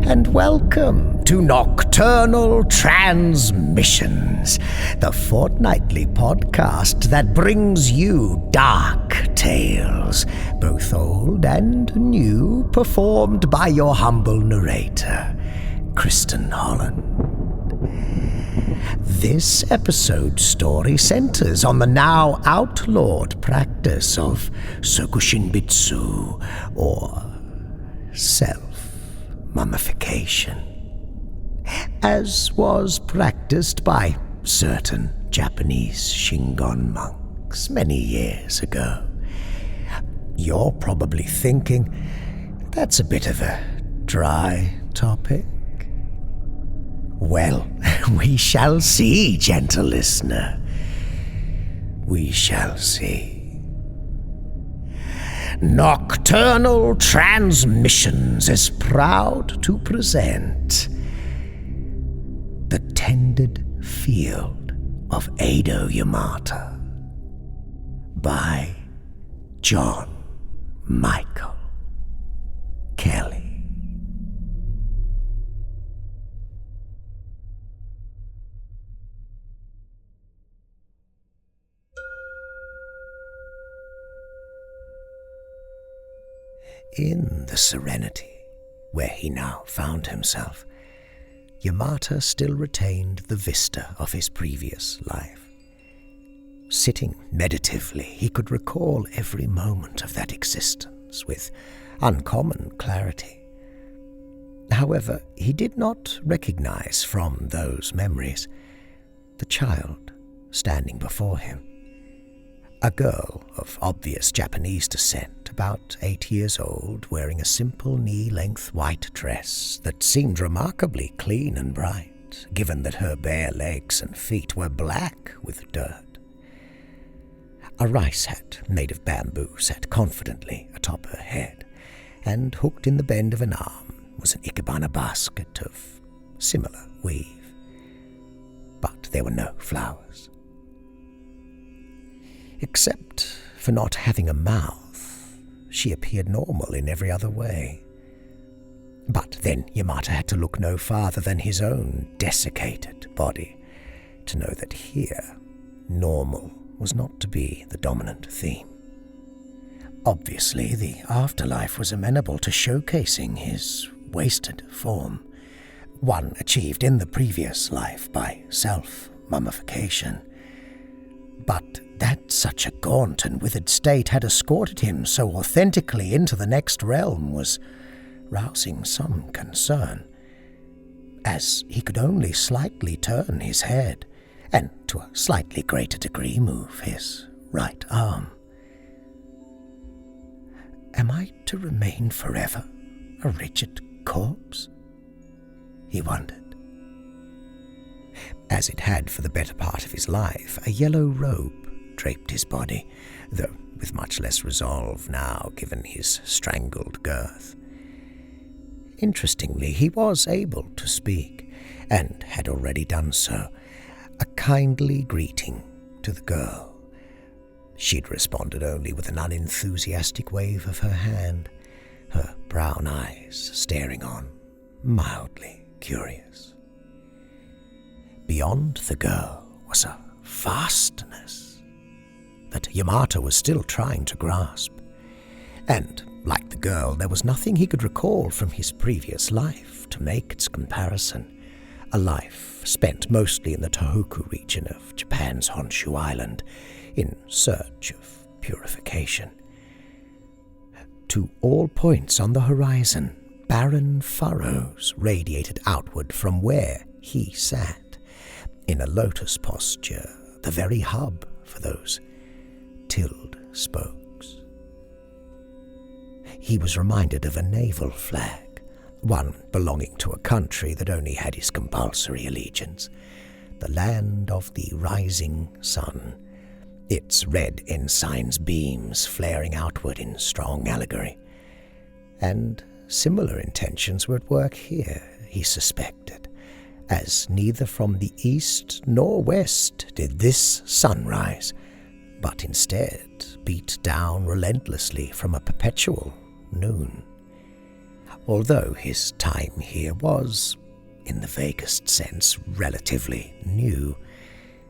and welcome to Nocturnal Transmissions, the fortnightly podcast that brings you dark tales, both old and new, performed by your humble narrator, Kristin Holland. This episode's story centers on the now outlawed practice of sokushinbitsu, or self-mummification, as was practiced by certain Japanese Shingon monks many years ago. You're probably thinking, that's a bit of a dry topic. Well, we shall see, gentle listener. We shall see. Nocturnal Transmissions is proud to present The Tended Field of Eido Yamata by Jon Michael Kelley. In the serenity where he now found himself, Yamata still retained the vista of his previous life. Sitting meditatively, he could recall every moment of that existence with uncommon clarity. However, he did not recognize from those memories the child standing before him. A girl of obvious Japanese descent, about 8 years old, wearing a simple knee-length white dress that seemed remarkably clean and bright, given that her bare legs and feet were black with dirt. A rice hat made of bamboo sat confidently atop her head, and hooked in the bend of an arm was an ikebana basket of similar weave. But there were no flowers. Except for not having a mouth, she appeared normal in every other way. But then Yamata had to look no farther than his own desiccated body to know that here, normal was not to be the dominant theme. Obviously, the afterlife was amenable to showcasing his wasted form, one achieved in the previous life by self-mummification. But that such a gaunt and withered state had escorted him so authentically into the next realm was rousing some concern, as he could only slightly turn his head, and to a slightly greater degree move his right arm. Am I to remain forever a rigid corpse? He wondered. As it had for the better part of his life, a yellow robe draped his body, though with much less resolve now, given his strangled girth. Interestingly, he was able to speak, and had already done so, a kindly greeting to the girl. She'd responded only with an unenthusiastic wave of her hand, her brown eyes staring on, mildly curious. Beyond the girl was a vastness that Yamata was still trying to grasp. And, like the girl, there was nothing he could recall from his previous life to make its comparison, a life spent mostly in the Tohoku region of Japan's Honshu Island, in search of purification. To all points on the horizon, barren furrows radiated outward from where he sat, in a lotus posture, the very hub for those tilled spokes. He was reminded of a naval flag, one belonging to a country that only had his compulsory allegiance, the land of the rising sun, its red ensign's beams flaring outward in strong allegory. And similar intentions were at work here, he suspected, as neither from the east nor west did this sunrise, but instead beat down relentlessly from a perpetual noon. although his time here was, in the vaguest sense, relatively new,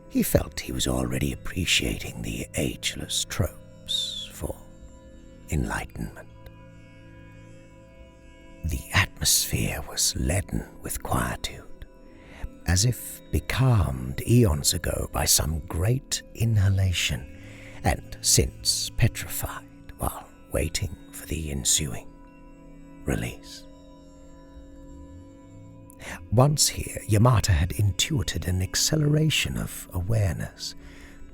he felt he was already appreciating the ageless tropes for enlightenment. The atmosphere was leaden with quietude, as if becalmed eons ago by some great inhalation, and since petrified while waiting for the ensuing release. Once here, Yamata had intuited an acceleration of awareness,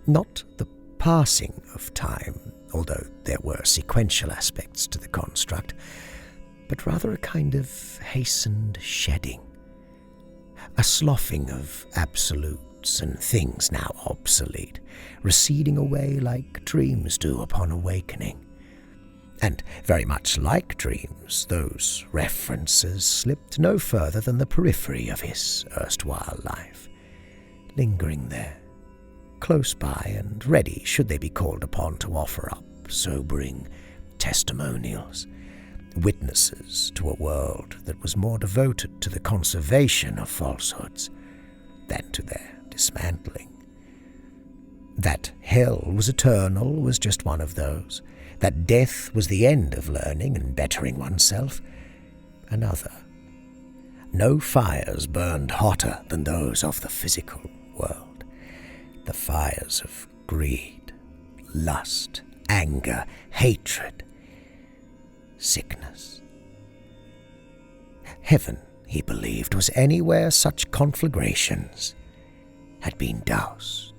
not the passing of time, although there were sequential aspects to the construct, but rather a kind of hastened shedding, a sloughing of absolutes and things now obsolete, receding away like dreams do upon awakening. And very much like dreams, those references slipped no further than the periphery of his erstwhile life, lingering there, close by and ready should they be called upon to offer up sobering testimonials, witnesses to a world that was more devoted to the conservation of falsehoods than to their dismantling. That hell was eternal was just one of those. That death was the end of learning and bettering oneself, another. No fires burned hotter than those of the physical world. The fires of greed, lust, anger, hatred, sickness. Heaven, he believed, was anywhere such conflagrations had been doused.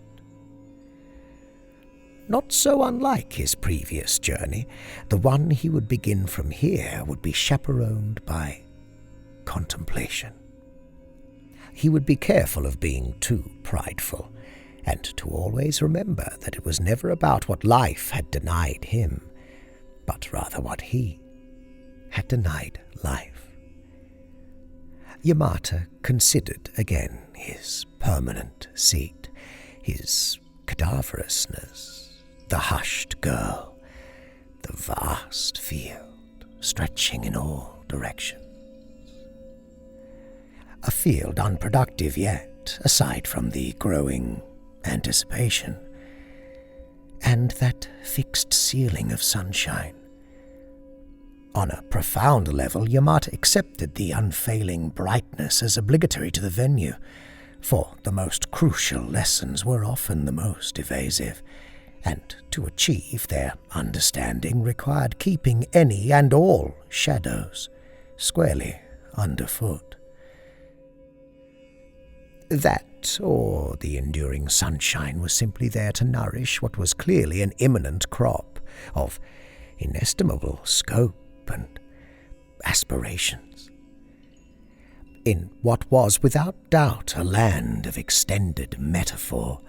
Not so unlike his previous journey, the one he would begin from here would be chaperoned by contemplation. He would be careful of being too prideful, and to always remember that it was never about what life had denied him, but rather what he had denied life. Yamata considered again his permanent seat, his cadaverousness, the hushed girl, the vast field stretching in all directions. A field unproductive yet, aside from the growing anticipation, and that fixed ceiling of sunshine. On a profound level, Yamata accepted the unfailing brightness as obligatory to the venue, for the most crucial lessons were often the most evasive, and to achieve their understanding required keeping any and all shadows squarely underfoot. That, or the enduring sunshine, was simply there to nourish what was clearly an imminent crop of inestimable scope and aspirations. In what was without doubt a land of extended metaphor,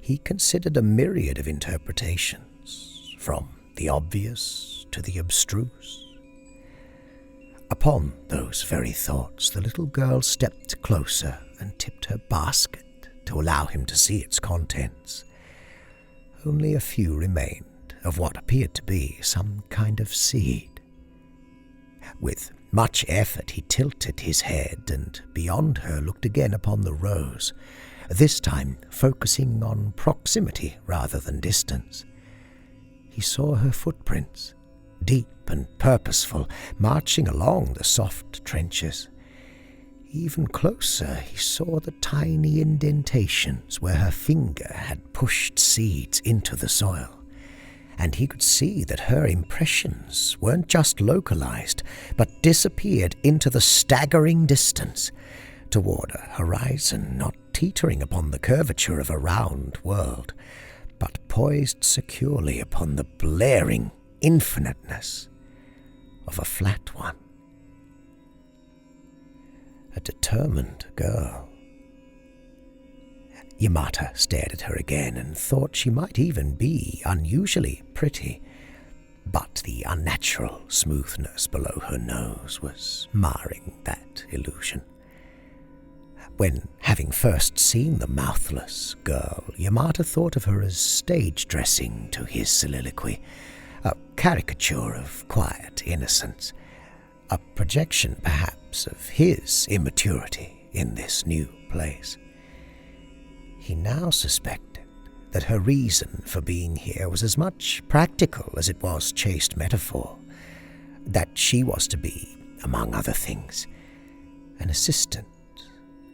he considered a myriad of interpretations, from the obvious to the abstruse. Upon those very thoughts, the little girl stepped closer and tipped her basket to allow him to see its contents. Only a few remained of what appeared to be some kind of seed. With much effort he tilted his head and beyond her looked again upon the rose, this time focusing on proximity rather than distance. He saw her footprints, deep and purposeful, marching along the soft trenches. Even closer he saw the tiny indentations where her finger had pushed seeds into the soil, and he could see that her impressions weren't just localized, but disappeared into the staggering distance, toward a horizon not teetering upon the curvature of a round world, but poised securely upon the blaring infiniteness of a flat one. A determined girl. Yamata stared at her again and thought she might even be unusually pretty, but the unnatural smoothness below her nose was marring that illusion. When, having first seen the mouthless girl, Yamata thought of her as stage dressing to his soliloquy, a caricature of quiet innocence, a projection perhaps of his immaturity in this new place. He now suspected that her reason for being here was as much practical as it was chaste metaphor, that she was to be, among other things, an assistant,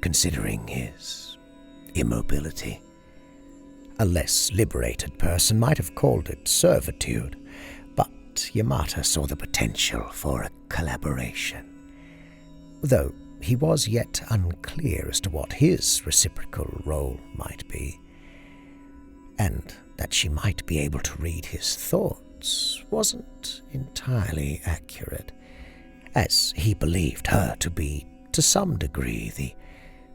considering his immobility. A less liberated person might have called it servitude, but Yamata saw the potential for a collaboration, though he was yet unclear as to what his reciprocal role might be, and that she might be able to read his thoughts wasn't entirely accurate, as he believed her to be, to some degree, the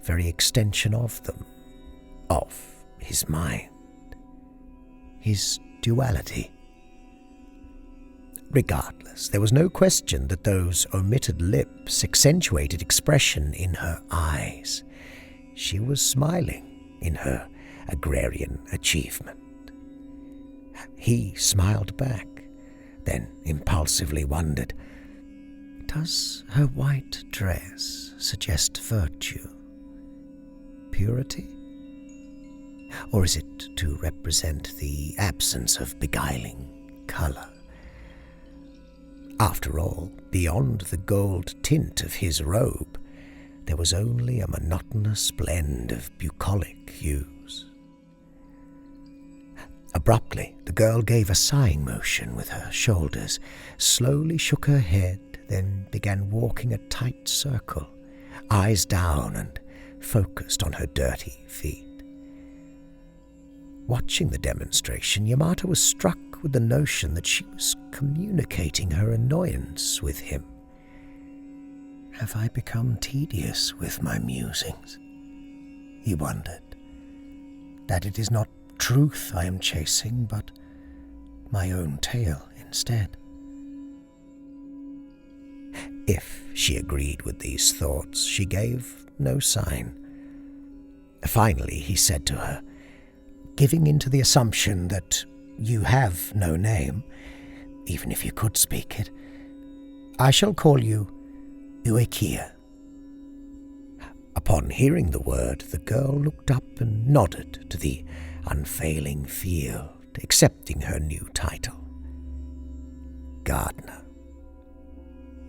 very extension of them, of his mind, his duality. Regardless, there was no question that those omitted lips accentuated expression in her eyes. She was smiling in her agrarian achievement. He smiled back, then impulsively wondered, does her white dress suggest virtue, purity? Or is it to represent the absence of beguiling colour? After all, beyond the gold tint of his robe, there was only a monotonous blend of bucolic hues. Abruptly, the girl gave a sighing motion with her shoulders, slowly shook her head, then began walking a tight circle, eyes down and focused on her dirty feet. Watching the demonstration, Yamata was struck with the notion that she was communicating her annoyance with him. Have I become tedious with my musings? He wondered. That it is not truth I am chasing, but my own tail instead. If she agreed with these thoughts, she gave no sign. Finally, he said to her, giving into the assumption that you have no name, even if you could speak it, I shall call you Uekia. Upon hearing the word, the girl looked up and nodded to the unfailing field, accepting her new title, gardener.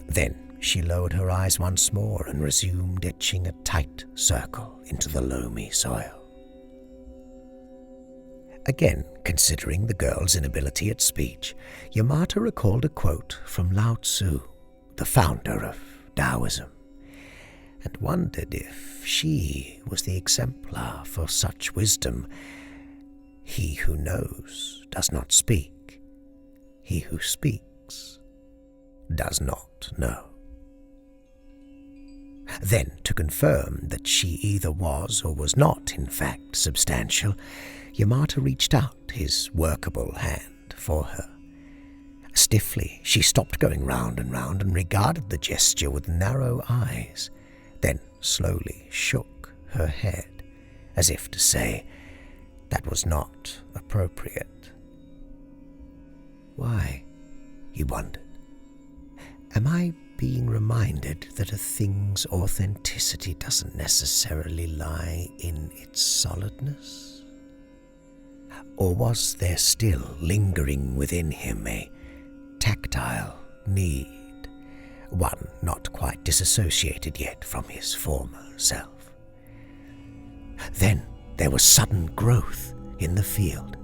Then she lowered her eyes once more and resumed etching a tight circle into the loamy soil. Again, considering the girl's inability at speech, Yamata recalled a quote from Lao Tzu, the founder of Taoism, and wondered if she was the exemplar for such wisdom. He who knows does not speak. He who speaks does not know. Then, to confirm that she either was or was not, in fact, substantial, Yamata reached out his workable hand for her. Stiffly, she stopped going round and round and regarded the gesture with narrow eyes, then slowly shook her head, as if to say, that was not appropriate. Why? He wondered. Am I being reminded that a thing's authenticity doesn't necessarily lie in its solidness? Or was there still lingering within him a tactile need, one not quite disassociated yet from his former self? Then there was sudden growth in the field.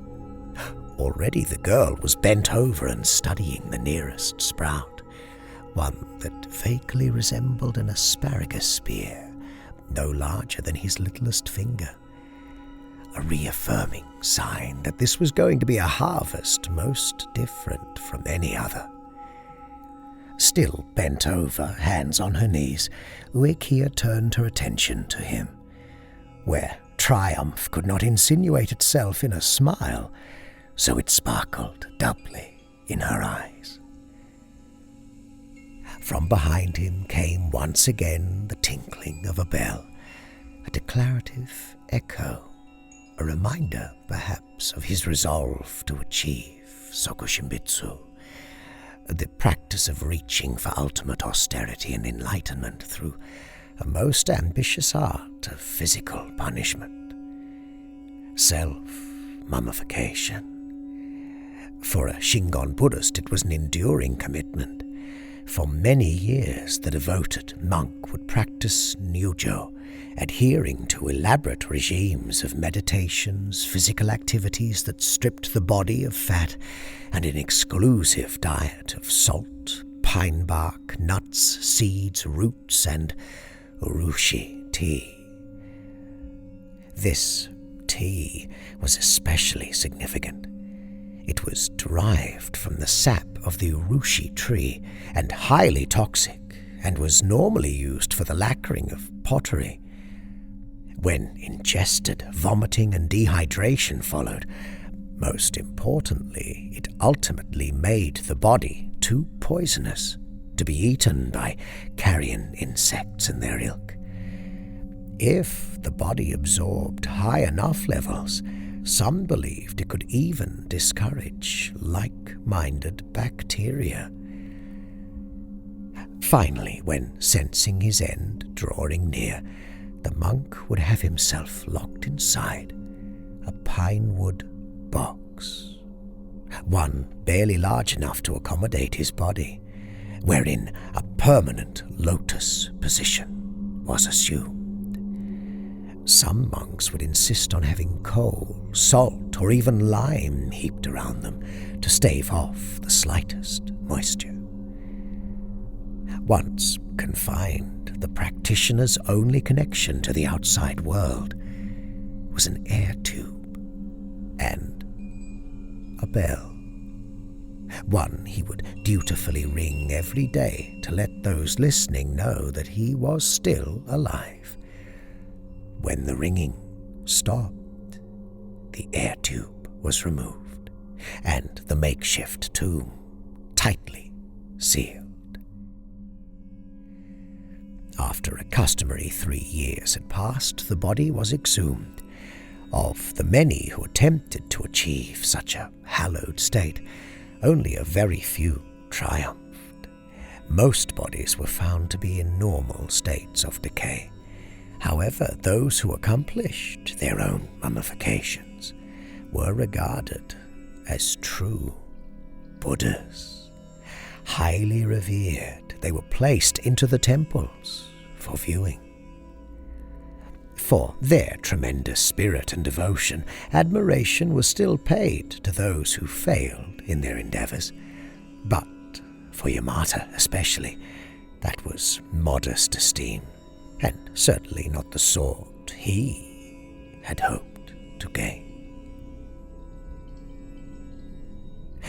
Already the girl was bent over and studying the nearest sprout, one that vaguely resembled an asparagus spear, no larger than his littlest finger. A reaffirming sign that this was going to be a harvest most different from any other. Still bent over, hands on her knees, Uekia turned her attention to him, where triumph could not insinuate itself in a smile, so it sparkled doubly in her eyes. From behind him came once again the tinkling of a bell, a declarative echo, a reminder, perhaps, of his resolve to achieve Sokushimbitsu. the practice of reaching for ultimate austerity and enlightenment through a most ambitious art of physical punishment. Self-mummification. For a Shingon Buddhist, it was an enduring commitment. For many years, the devoted monk would practice Nyujo, adhering to elaborate regimes of meditations, physical activities that stripped the body of fat, and an exclusive diet of salt, pine bark, nuts, seeds, roots, and urushi tea. This tea was especially significant. It was derived from the sap of the urushi tree and highly toxic, and was normally used for the lacquering of pottery. When ingested, vomiting and dehydration followed. Most importantly, it ultimately made the body too poisonous to be eaten by carrion insects and their ilk. If the body absorbed high enough levels, some believed it could even discourage like-minded bacteria. Finally, when sensing his end drawing near, the monk would have himself locked inside a pine wood box, one barely large enough to accommodate his body, wherein a permanent lotus position was assumed. Some monks would insist on having coal, salt, or even lime heaped around them to stave off the slightest moisture. Once confined, the practitioner's only connection to the outside world was an air tube and a bell, one he would dutifully ring every day to let those listening know that he was still alive. When the ringing stopped, the air tube was removed and the makeshift tomb tightly sealed. After a customary 3 years had passed, the body was exhumed. Of the many who attempted to achieve such a hallowed state, only a very few triumphed. Most bodies were found to be in normal states of decay. However, those who accomplished their own mummifications were regarded as true Buddhas. Highly revered, they were placed into the temples for viewing. For their tremendous spirit and devotion, admiration was still paid to those who failed in their endeavors. But for Yamata especially, that was modest esteem, and certainly not the sort he had hoped to gain.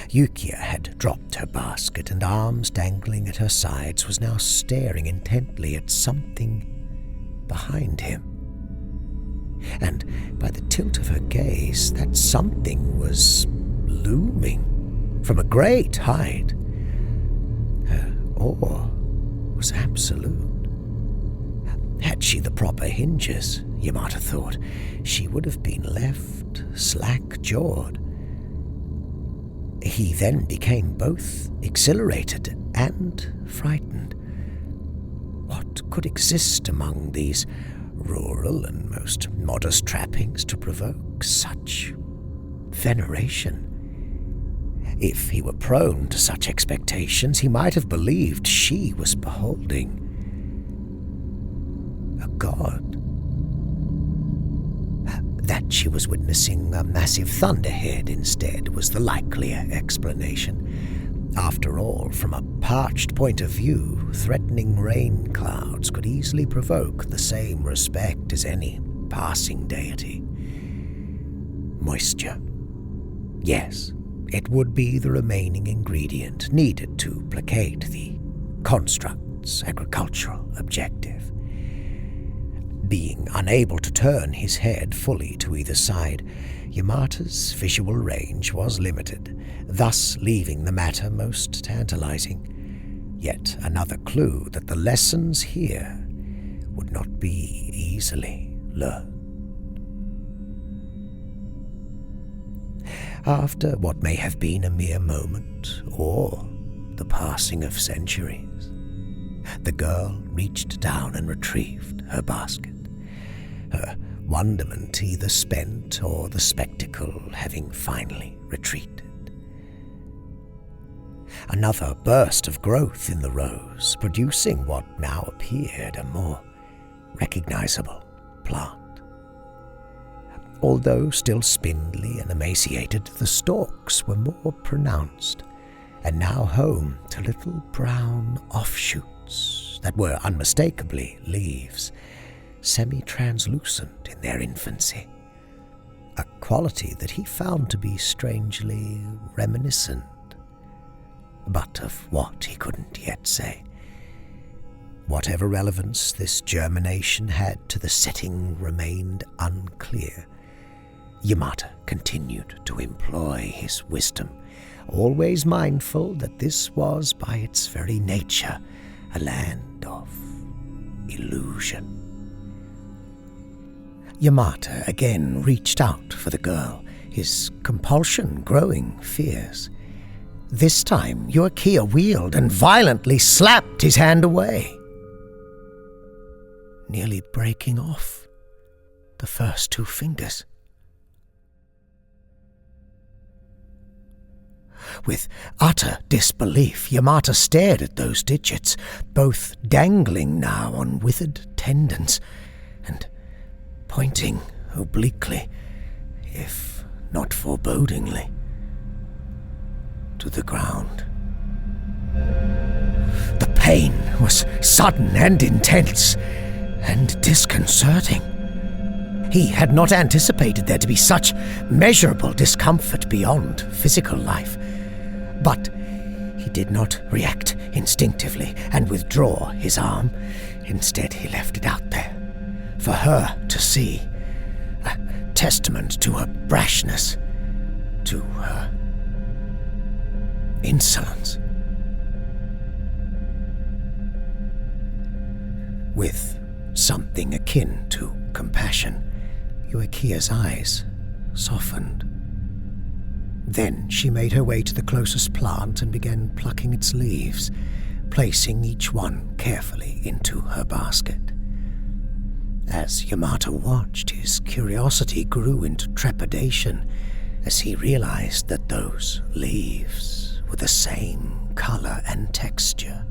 Yukiya had dropped her basket and, arms dangling at her sides, was now staring intently at something behind him. And by the tilt of her gaze, that something was looming from a great height. Her awe was absolute. Had she the proper hinges, Yamata thought, she would have been left slack-jawed. He then became both exhilarated and frightened. What could exist among these rural and most modest trappings to provoke such veneration? If he were prone to such expectations, he might have believed she was beholding a god. That she was witnessing a massive thunderhead instead was the likelier explanation. After all, from a parched point of view, threatening rain clouds could easily provoke the same respect as any passing deity. Moisture. Yes, it would be the remaining ingredient needed to placate the construct's agricultural objective. Being unable to turn his head fully to either side, Yamata's visual range was limited, thus leaving the matter most tantalizing. Yet another clue that the lessons here would not be easily learned. After what may have been a mere moment, or the passing of centuries. The girl reached down and retrieved her basket, her wonderment either spent or the spectacle having finally retreated. Another burst of growth in the rose, producing what now appeared a more recognizable plant. Although still spindly and emaciated, the stalks were more pronounced, and now home to little brown offshoots that were unmistakably leaves, semi-translucent in their infancy, a quality that he found to be strangely reminiscent, but of what he couldn't yet say. Whatever relevance this germination had to the setting remained unclear. Yamata continued to employ his wisdom, always mindful that this was by its very nature a land of illusion. Yamata again reached out for the girl, his compulsion growing fierce. This time Yuakia wheeled and violently slapped his hand away, nearly breaking off the first two fingers. With utter disbelief, Yamata stared at those digits, both dangling now on withered tendons and pointing obliquely, if not forebodingly, to the ground. The pain was sudden and intense, and disconcerting. He had not anticipated there to be such measurable discomfort beyond physical life. But he did not react instinctively and withdraw his arm. Instead, he left it out there for her to see, a testament to her brashness, to her insolence. With something akin to compassion, Yuakia's eyes softened. Then she made her way to the closest plant and began plucking its leaves, placing each one carefully into her basket. As Yamata watched, his curiosity grew into trepidation as he realized that those leaves were the same color and texture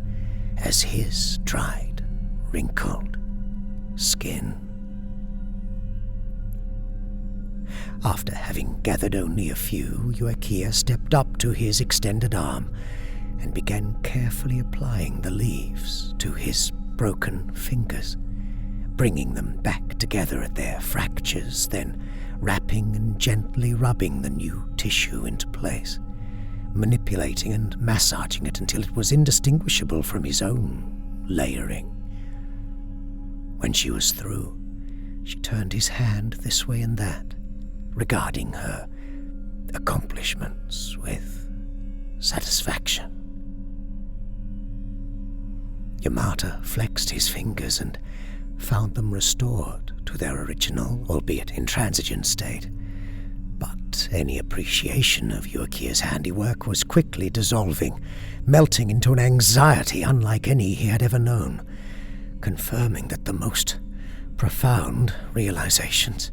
as his dried, wrinkled skin. After having gathered only a few, Yuakia stepped up to his extended arm and began carefully applying the leaves to his broken fingers, bringing them back together at their fractures, then wrapping and gently rubbing the new tissue into place, manipulating and massaging it until it was indistinguishable from his own layering. When she was through, she turned his hand this way and that, regarding her accomplishments with satisfaction. Yamata flexed his fingers and found them restored to their original, albeit intransigent state. But any appreciation of Yuakia's handiwork was quickly dissolving, melting into an anxiety unlike any he had ever known, confirming that the most profound realizations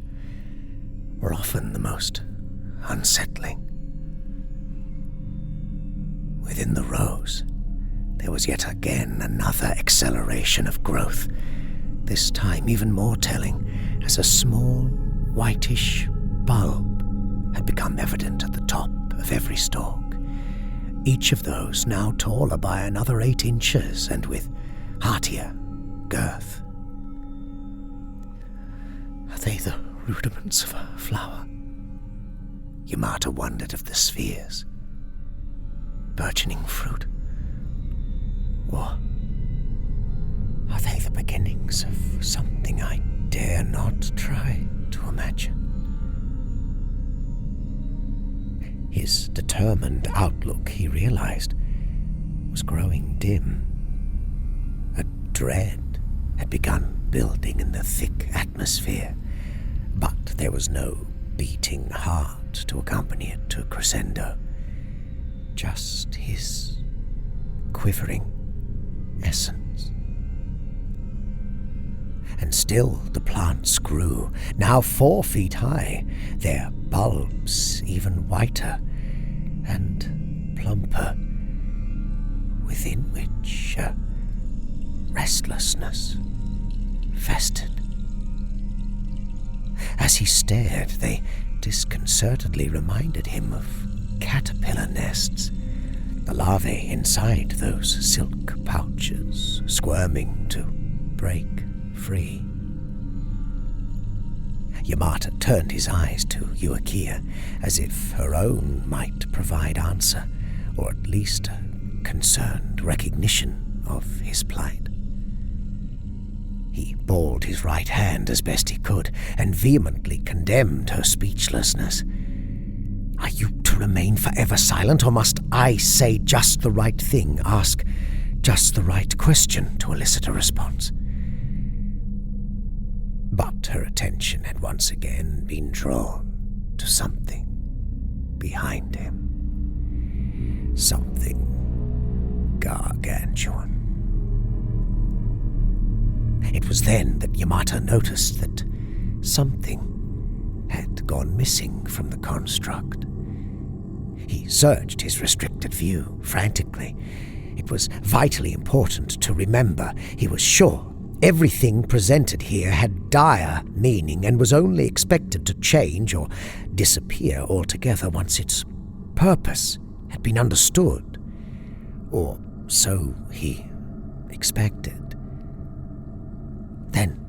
were often the most unsettling. Within the rose, there was yet again another acceleration of growth, this time even more telling, as a small, whitish bulb had become evident at the top of every stalk, each of those now taller by another 8 inches and with heartier girth. Are they the rudiments of a flower? Yamata wondered of the spheres, burgeoning fruit, or are they the beginnings of something I dare not try to imagine? His determined outlook, he realized, was growing dim. A dread had begun building in the thick atmosphere, but there was no beating heart to accompany it to crescendo. Just his quivering essence. And still the plants grew, now 4 feet high, their bulbs even whiter and plumper, within which a restlessness festered. As he stared, they disconcertedly reminded him of caterpillar nests, the larvae inside those silk pouches, squirming to break free. Yamata turned his eyes to Yuakia, as if her own might provide answer, or at least a concerned recognition of his plight. He balled his right hand as best he could, and vehemently condemned her speechlessness. "Are you to remain forever silent, or must I say just the right thing, ask just the right question to elicit a response?" But her attention had once again been drawn to something behind him. Something gargantuan. It was then that Yamata noticed that something had gone missing from the construct. He searched his restricted view frantically. It was vitally important to remember. He was sure everything presented here had dire meaning and was only expected to change or disappear altogether once its purpose had been understood. Or so he expected. Then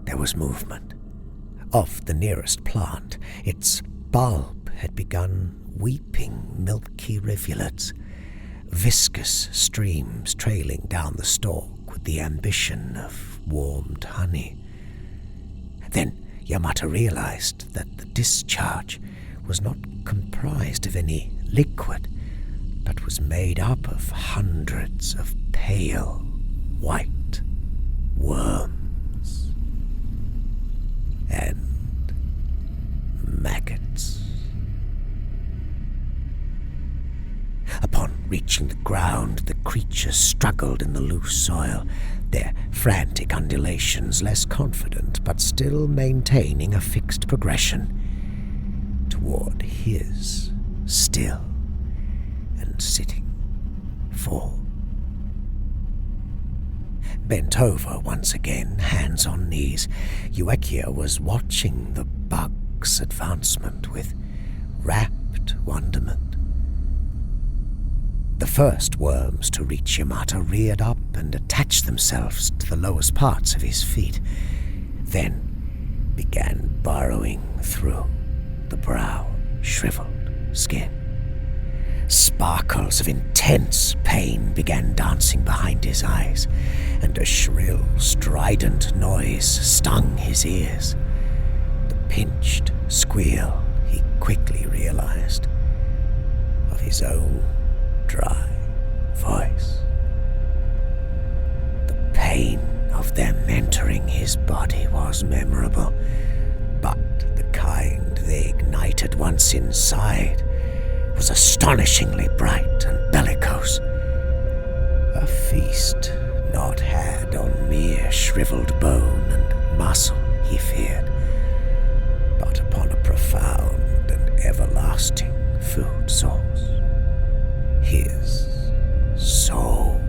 there was movement. Off the nearest plant, its bulb had begun weeping milky rivulets, viscous streams trailing down the stalk with the ambition of warmed honey. Then Yamata realized that the discharge was not comprised of any liquid, but was made up of hundreds of pale, white worms and maggots. Upon reaching the ground, the creatures struggled in the loose soil, their frantic undulations less confident, but still maintaining a fixed progression toward his still and sitting form. Bent over once again, hands on knees, Yuakia was watching the bug's advancement with rapt wonderment. The first worms to reach Yamata reared up and attached themselves to the lowest parts of his feet, then began burrowing through the brown, shriveled skin. Sparkles of intense pain began dancing behind his eyes, and a shrill, strident noise stung his ears. The pinched squeal, he quickly realized, of his own dry voice. The pain of them entering his body was memorable, but the kind they ignited once inside was astonishingly bright and bellicose. A feast not had on mere shriveled bone and muscle, he feared, but upon a profound and everlasting food source. His soul.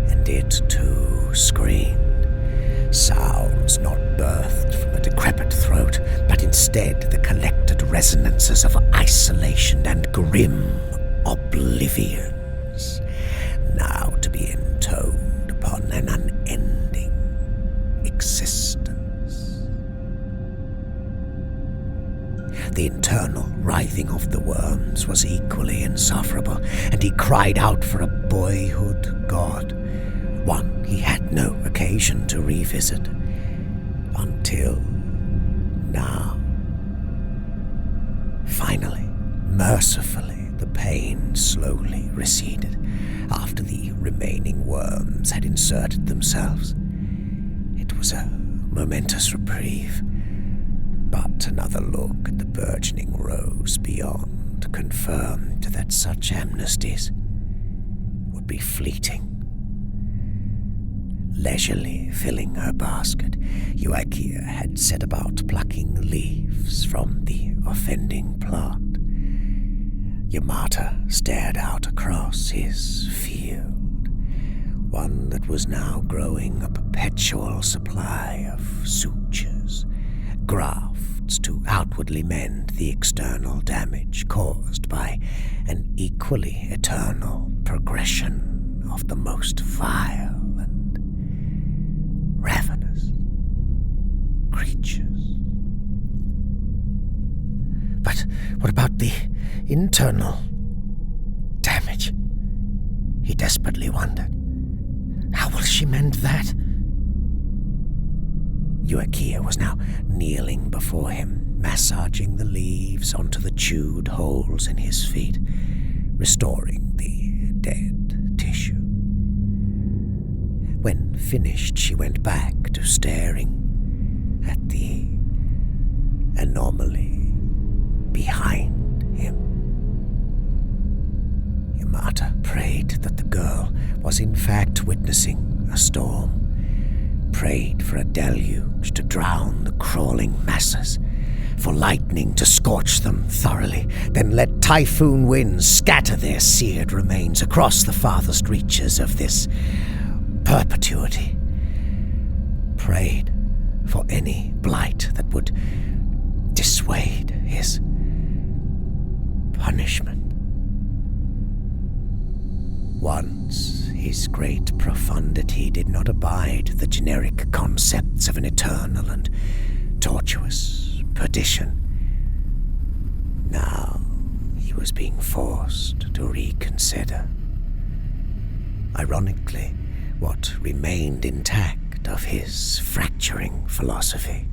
And it too screamed, sounds not birthed from a decrepit throat, but instead the collected resonances of isolation and grim oblivions, now to be intoned upon an unending existence. The internal writhing of the worms was equally insufferable, and he cried out for a boyhood god, one he had no occasion to revisit, until now. Finally, mercifully, the pain slowly receded, after the remaining worms had inserted themselves. It was a momentous reprieve, but another look at the burgeoning rows beyond confirmed that such amnesties would be fleeting. Leisurely filling her basket, Yuakia had set about plucking leaves from the offending plant. Yamata stared out across his field, one that was now growing a perpetual supply of sutures, grafts to outwardly mend the external damage caused by an equally eternal progression of the most vile and ravenous creatures. But what about the internal damage? He desperately wondered. How will she mend that? Yuakia was now kneeling before him, massaging the leaves onto the chewed holes in his feet, restoring the dead tissue. When finished, she went back to staring at the anomaly behind him. Yamata prayed that the girl was in fact witnessing a storm, prayed for a deluge to drown the crawling masses, for lightning to scorch them thoroughly, then let typhoon winds scatter their seared remains across the farthest reaches of this perpetuity. Prayed for any blight that would dissuade his punishment. Once his great profundity did not abide the generic concepts of an eternal and tortuous perdition. Now he was being forced to reconsider. Ironically, what remained intact of his fracturing philosophy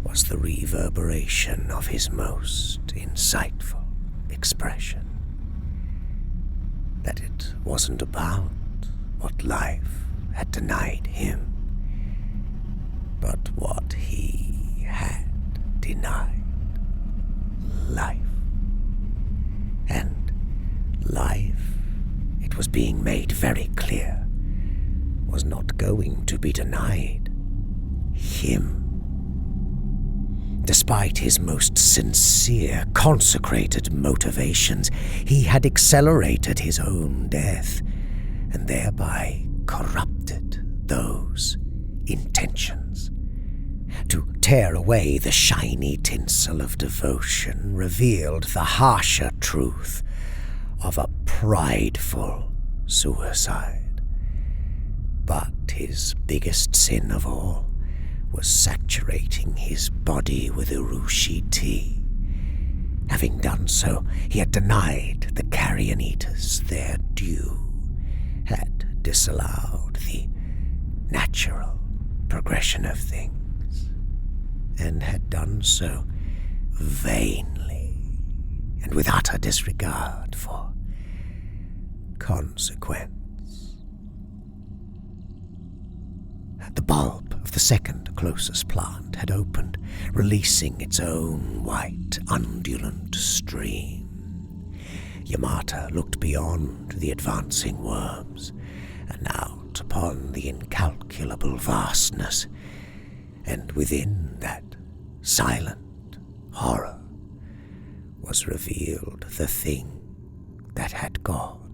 was the reverberation of his most insightful expression. That it wasn't about what life had denied him, but what he had denied life. And life, it was being made very clear, was not going to be denied him. Despite his most sincere, consecrated motivations, he had accelerated his own death and thereby corrupted those intentions. To tear away the shiny tinsel of devotion revealed the harsher truth of a prideful suicide. But his biggest sin of all was saturating his body with urushi tea. Having done so, he had denied the carrion eaters their due, had disallowed the natural progression of things, and had done so vainly and with utter disregard for consequence. The bulb of the second closest plant had opened, releasing its own white, undulant stream. Yamata looked beyond the advancing worms and out upon the incalculable vastness, and within that silent horror was revealed the thing that had gone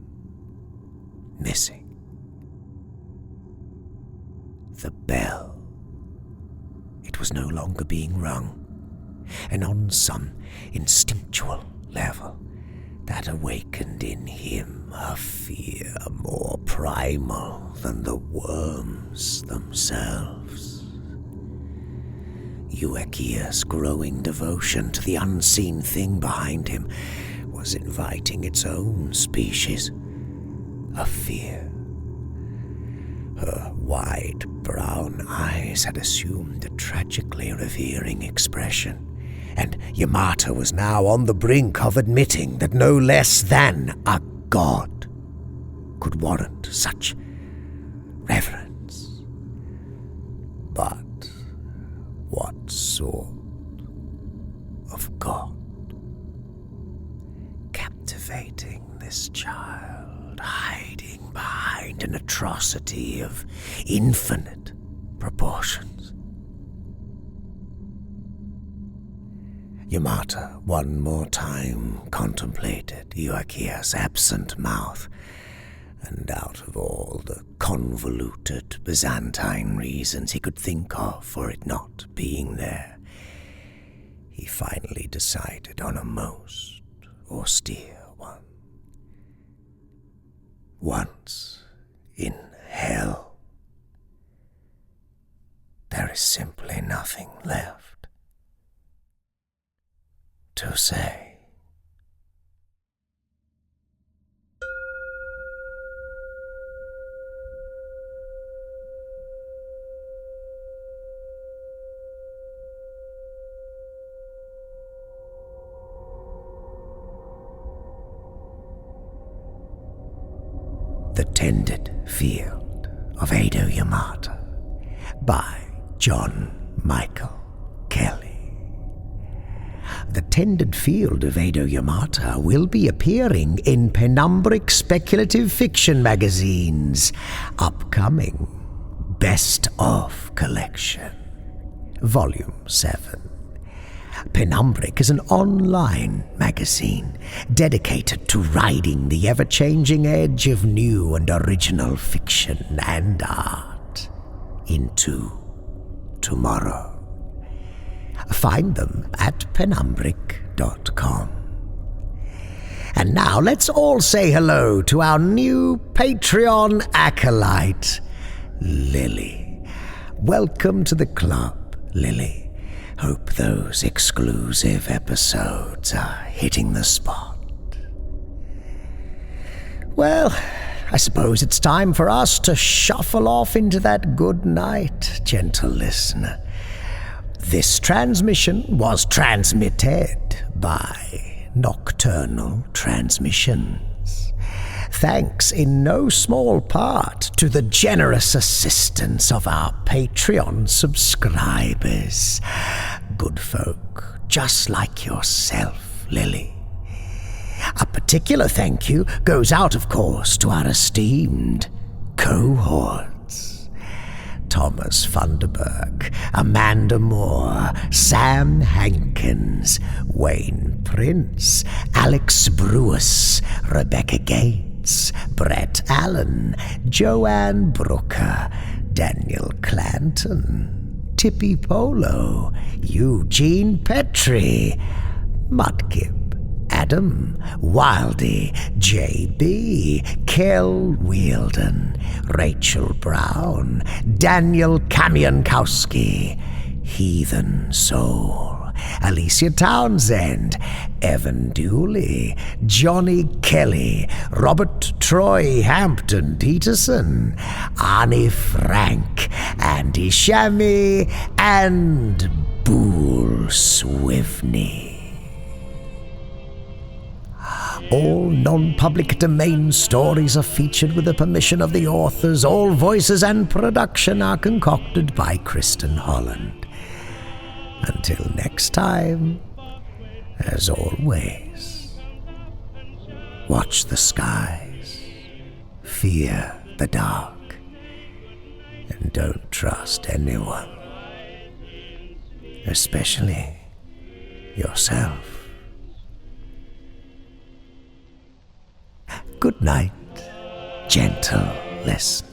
missing. The bell. It was no longer being rung, and on some instinctual level, that awakened in him a fear more primal than the worms themselves. Yuakia's growing devotion to the unseen thing behind him was inviting its own species of fear. Her wide brown eyes had assumed a tragically revering expression, and Yamata was now on the brink of admitting that no less than a god could warrant such reverence. But what sort of god? Captivating this child world hiding behind an atrocity of infinite proportions. Yamata one more time contemplated Iwakia's absent mouth, and out of all the convoluted Byzantine reasons he could think of for it not being there, he finally decided on a most austere one. Once in hell, there is simply nothing left to say. The Tended Field of Eido Yamata by Jon Michael Kelley. The Tended Field of Eido Yamata will be appearing in penumbric speculative fiction magazines' upcoming Best Of Collection, Volume 7. Penumbric is an online magazine dedicated to riding the ever-changing edge of new and original fiction and art into tomorrow. Find them at penumbric.com. And now let's all say hello to our new Patreon acolyte, Lily. Welcome to the club, Lily. Hope those exclusive episodes are hitting the spot. Well, I suppose it's time for us to shuffle off into that good night, gentle listener. This transmission was transmitted by Nocturnal Transmissions. Thanks in no small part to the generous assistance of our Patreon subscribers. Good folk, just like yourself, Lily. A particular thank you goes out, of course, to our esteemed cohorts. Thomas Funderburg, Amanda Moore, Sam Hankins, Wayne Prince, Alex Brewis, Rebecca Gates, Brett Allen, Joanne Brooker, Daniel Clanton, Tippy Polo, Eugene Petrie, Mudkip, Adam, Wildy, J.B., Kel Wielden, Rachel Brown, Daniel Kamienkowski, Heathen Soul, Alicia Townsend, Evan Dooley, Johnny Kelly, Robert Troy Hampton Peterson, Arnie Frank, Andy Shammy, and Boole Swivney. All non-public domain stories are featured with the permission of the authors. All voices and production are concocted by Kristin Holland. Until next time, as always, watch the skies, fear the dark, and don't trust anyone, especially yourself. Good night, gentle listener.